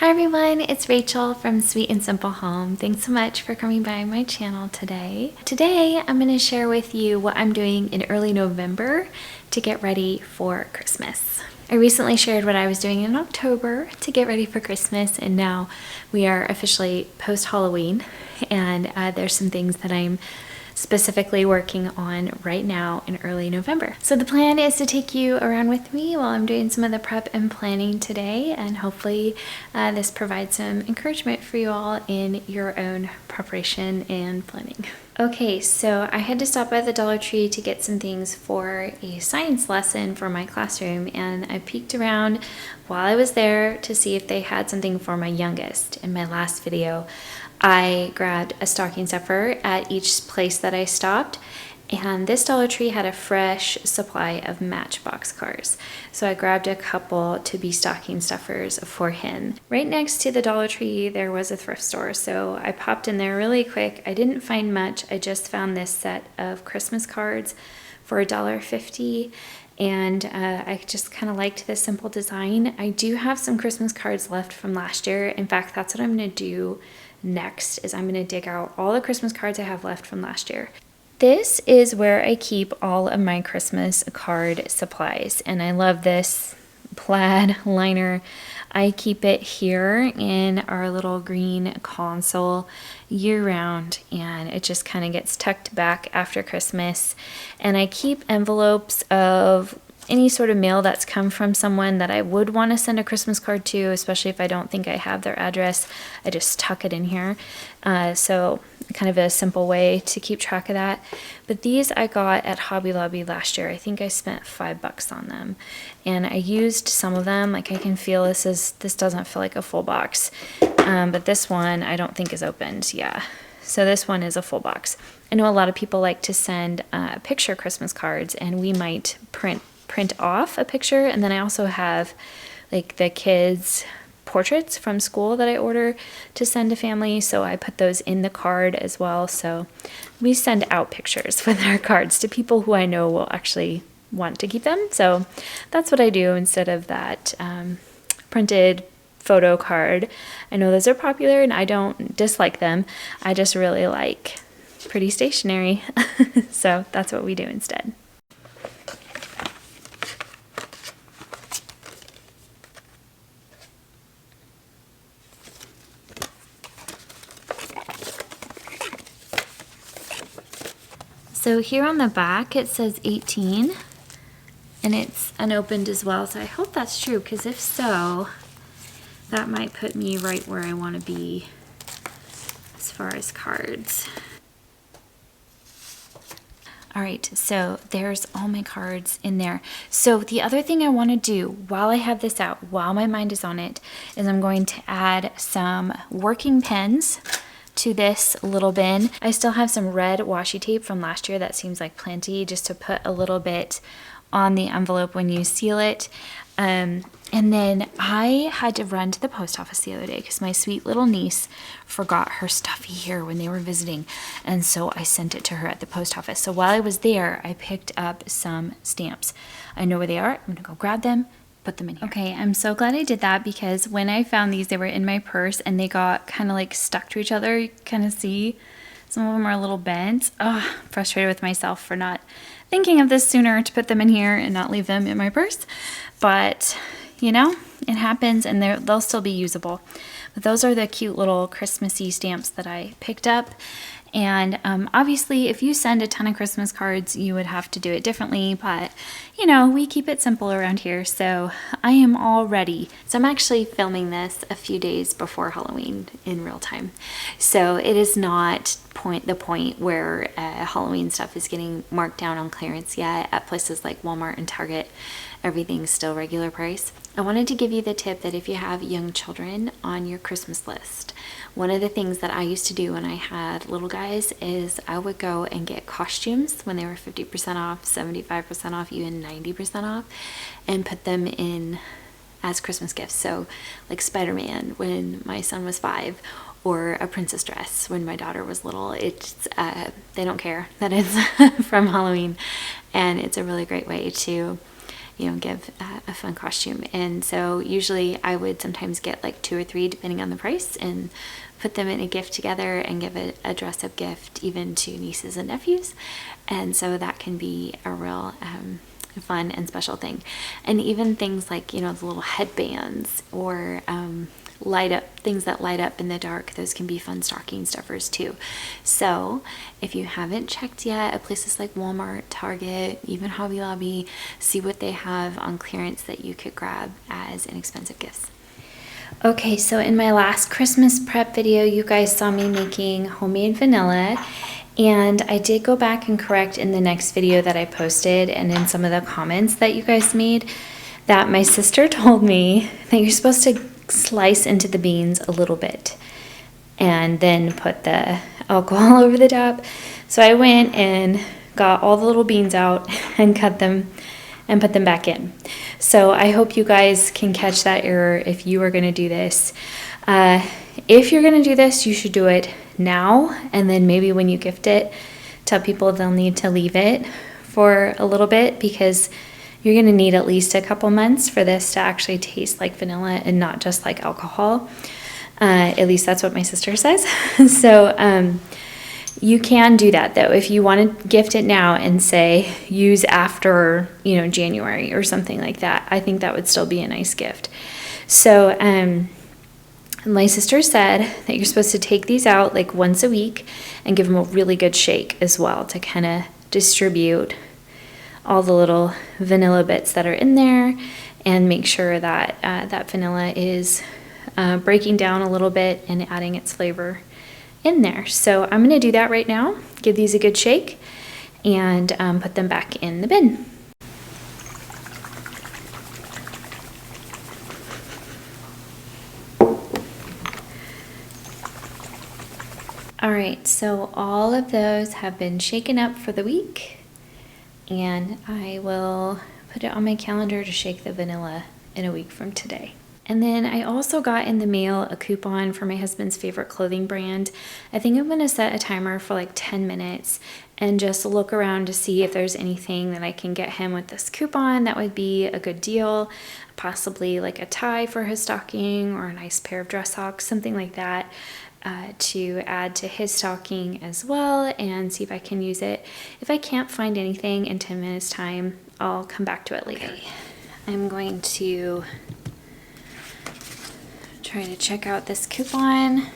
Hi everyone, it's Rachel from Sweet and Simple Home. Thanks so much for coming by my channel today. Today I'm going to share with you what I'm doing in early November to get ready for Christmas. I recently shared what I was doing in October to get ready for Christmas, and now we are officially post-Halloween, and there's some things that I'm specifically working on right now in early November. So the plan is to take you around with me while I'm doing some of the prep and planning today, and hopefully this provides some encouragement for you all in your own preparation and planning. Okay, so I had to stop by the Dollar Tree to get some things for a science lesson for my classroom, and I peeked around while I was there to see if they had something for my youngest. In my last video, I grabbed a stocking stuffer at each place that I stopped, and this Dollar Tree had a fresh supply of Matchbox cars. So I grabbed a couple to be stocking stuffers for him. Right next to the Dollar Tree, there was a thrift store, so I popped in there really quick. I didn't find much. I just found this set of Christmas cards for $1.50. And I just kind of liked the simple design. I do have some Christmas cards left from last year. In fact, that's what I'm going to do next, is I'm going to dig out all the Christmas cards I have left from last year. This is where I keep all of my Christmas card supplies, and I love this plaid liner. I keep it here in our little green console year round, and it just kind of gets tucked back after Christmas. And I keep envelopes of any sort of mail that's come from someone that I would want to send a Christmas card to, especially if I don't think I have their address. I just tuck it in here. So kind of a simple way to keep track of that. But these I got at Hobby Lobby last year. I think I spent $5 on them, and I used some of them. Like, I can feel this doesn't feel like a full box, but this one I don't think is opened. Yeah. So this one is a full box. I know a lot of people like to send picture Christmas cards, and we might print off a picture. And then I also have like the kids' portraits from school that I order to send to family, so I put those in the card as well. So we send out pictures with our cards to people who I know will actually want to keep them. So that's what I do instead of that printed photo card. I know those are popular and I don't dislike them. I just really like pretty stationery. So that's what we do instead. So here on the back it says 18, and it's unopened as well, so I hope that's true, because if so, that might put me right where I want to be as far as cards. All right, so there's all my cards in there. So the other thing I want to do while I have this out, while my mind is on it, is I'm going to add some working pens to this little bin. I still have some red washi tape from last year that seems like plenty, just to put a little bit on the envelope when you seal it. And then I had to run to the post office the other day because my sweet little niece forgot her stuffy here when they were visiting, and so I sent it to her at the post office. So while I was there, I picked up some stamps. I know where they are. I'm gonna go grab them, put them in here. Okay, I'm so glad I did that, because when I found these, they were in my purse and they got kind of like stuck to each other. You kind of see some of them are a little bent. Oh, frustrated with myself for not thinking of this sooner, to put them in here and not leave them in my purse. But you know, it happens, and they'll still be usable. But those are the cute little Christmassy stamps that I picked up. And obviously, if you send a ton of Christmas cards, you would have to do it differently. But, you know, we keep it simple around here, so I am all ready. So I'm actually filming this a few days before Halloween in real time. So it is not the point where Halloween stuff is getting marked down on clearance yet at places like Walmart and Target. Everything's still regular price. I wanted to give you the tip that if you have young children on your Christmas list, one of the things that I used to do when I had little guys is I would go and get costumes when they were 50% off, 75% off, even 90% off, and put them in as Christmas gifts. So like Spider-Man when my son was 5, or a princess dress when my daughter was little. It's they don't care that it's from Halloween, and it's a really great way to give a fun costume. And so usually I would sometimes get like 2 or 3 depending on the price and put them in a gift together and give a dress-up gift even to nieces and nephews. And so that can be a real fun and special thing. And even things like, the little headbands or things that light up in the dark, those can be fun stocking stuffers too. So if you haven't checked yet at places like Walmart, Target, even Hobby Lobby, see what they have on clearance that you could grab as inexpensive gifts. Okay, so in my last Christmas prep video, you guys saw me making homemade vanilla, and I did go back and correct in the next video that I posted and in some of the comments that you guys made that my sister told me that you're supposed to slice into the beans a little bit and then put the alcohol over the top. So I went and got all the little beans out and cut them and put them back in. So I hope you guys can catch that error if you are going to do this. If you're going to do this, you should do it now, and then maybe when you gift it, tell people they'll need to leave it for a little bit, because you're going to need at least a couple months for this to actually taste like vanilla and not just like alcohol. At least that's what my sister says. So you can do that though. If you want to gift it now and say use after, January or something like that, I think that would still be a nice gift. So my sister said that you're supposed to take these out like once a week and give them a really good shake as well to kind of distribute all the little vanilla bits that are in there and make sure that that vanilla is breaking down a little bit and adding its flavor in there. So I'm going to do that right now, give these a good shake, and put them back in the bin. All right, so all of those have been shaken up for the week, and I will put it on my calendar to shake the vanilla in a week from today. And then I also got in the mail a coupon for my husband's favorite clothing brand. I think I'm going to set a timer for like 10 minutes and just look around to see if there's anything that I can get him with this coupon that would be a good deal. Possibly like a tie for his stocking or a nice pair of dress socks, something like that, to add to his stocking as well, and see if I can use it. If I can't find anything in 10 minutes time, I'll come back to it later. Okay. I'm going to try to check out this coupon,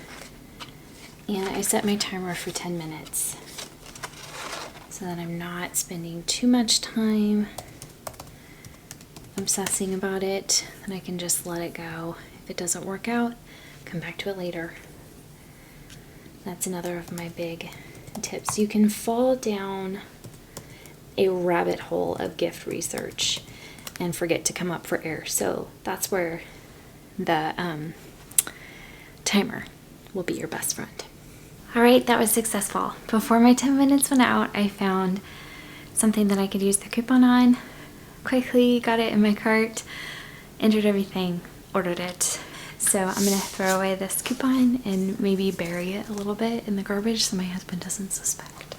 and I set my timer for 10 minutes so that I'm not spending too much time obsessing about it, and I can just let it go. If it doesn't work out, come back to it later. That's another of my big tips. You can fall down a rabbit hole of gift research and forget to come up for air. So that's where the timer will be your best friend. All right, that was successful. Before my 10 minutes went out, I found something that I could use the coupon on. Quickly got it in my cart, entered everything, ordered it. So I'm gonna throw away this coupon and maybe bury it a little bit in the garbage so my husband doesn't suspect.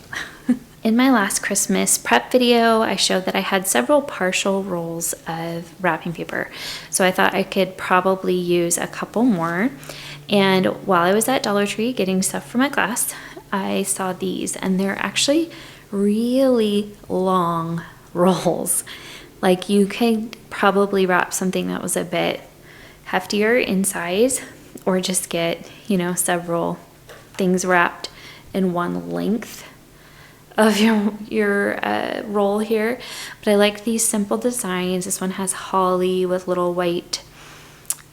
In my last Christmas prep video, I showed that I had several partial rolls of wrapping paper. So I thought I could probably use a couple more. And while I was at Dollar Tree getting stuff for my class, I saw these, and they're actually really long rolls. Like, you could probably wrap something that was a bit heftier in size, or just get, several things wrapped in one length of your roll here. But I like these simple designs. This one has holly with little white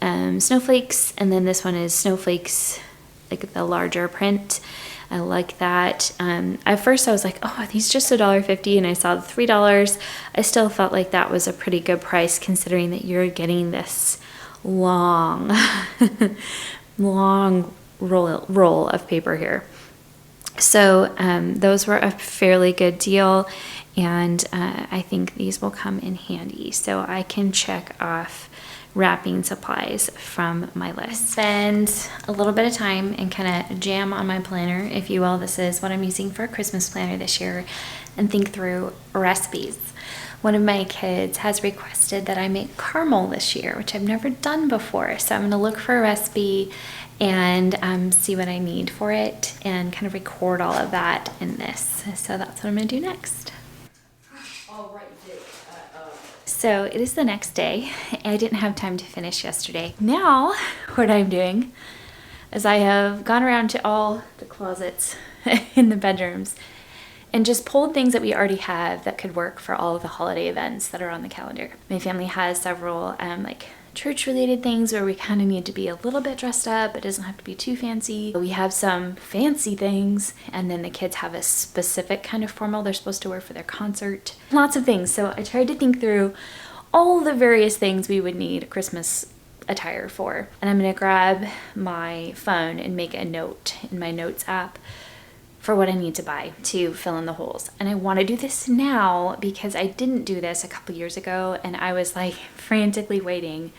snowflakes, and then this one is snowflakes, like the larger print. I like that. At first I was like, oh, are these just $1.50? And I saw the $3. I still felt like that was a pretty good price considering that you're getting this long roll of paper here. So those were a fairly good deal, and I think these will come in handy. So I can check off wrapping supplies from my list. Spend a little bit of time and kind of jam on my planner, if you will. This is what I'm using for a Christmas planner this year, and think through recipes. One of my kids has requested that I make caramel this year, which I've never done before. So I'm going to look for a recipe and see what I need for it and kind of record all of that in this. So that's what I'm going to do next. So it is the next day. I didn't have time to finish yesterday. Now what I'm doing is I have gone around to all the closets in the bedrooms and just pulled things that we already have that could work for all of the holiday events that are on the calendar. My family has several like church-related things where we kind of need to be a little bit dressed up. It doesn't have to be too fancy. We have some fancy things, and then the kids have a specific kind of formal they're supposed to wear for their concert. Lots of things. So I tried to think through all the various things we would need Christmas attire for. And I'm gonna grab my phone and make a note in my notes app for what I need to buy to fill in the holes. And I want to do this now because I didn't do this a couple years ago, and I was like frantically waiting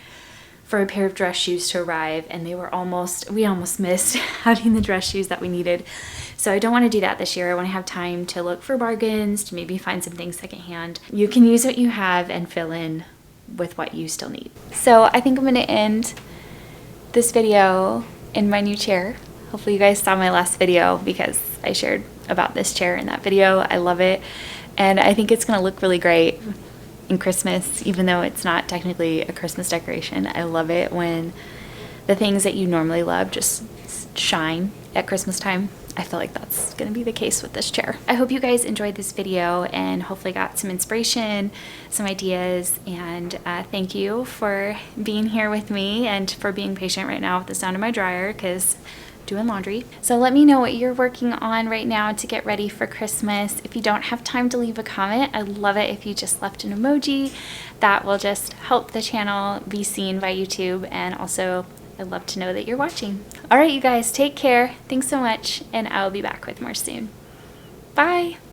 for a pair of dress shoes to arrive, and we almost missed having the dress shoes that we needed. So I don't want to do that this year. I want to have time to look for bargains, to maybe find some things secondhand. You can use what you have and fill in with what you still need. So I think I'm going to end this video in my new chair. Hopefully you guys saw my last video because I shared about this chair in that video. I love it, and I think it's gonna look really great in Christmas, even though it's not technically a Christmas decoration. I love it when the things that you normally love just shine at Christmas time. I feel like that's gonna be the case with this chair. I hope you guys enjoyed this video and hopefully got some inspiration, some ideas, and thank you for being here with me and for being patient right now with the sound of my dryer because doing laundry. So let me know what you're working on right now to get ready for Christmas. If you don't have time to leave a comment, I'd love it if you just left an emoji. That will just help the channel be seen by YouTube, and also I'd love to know that you're watching. All right, you guys, take care. Thanks so much, and I'll be back with more soon. Bye.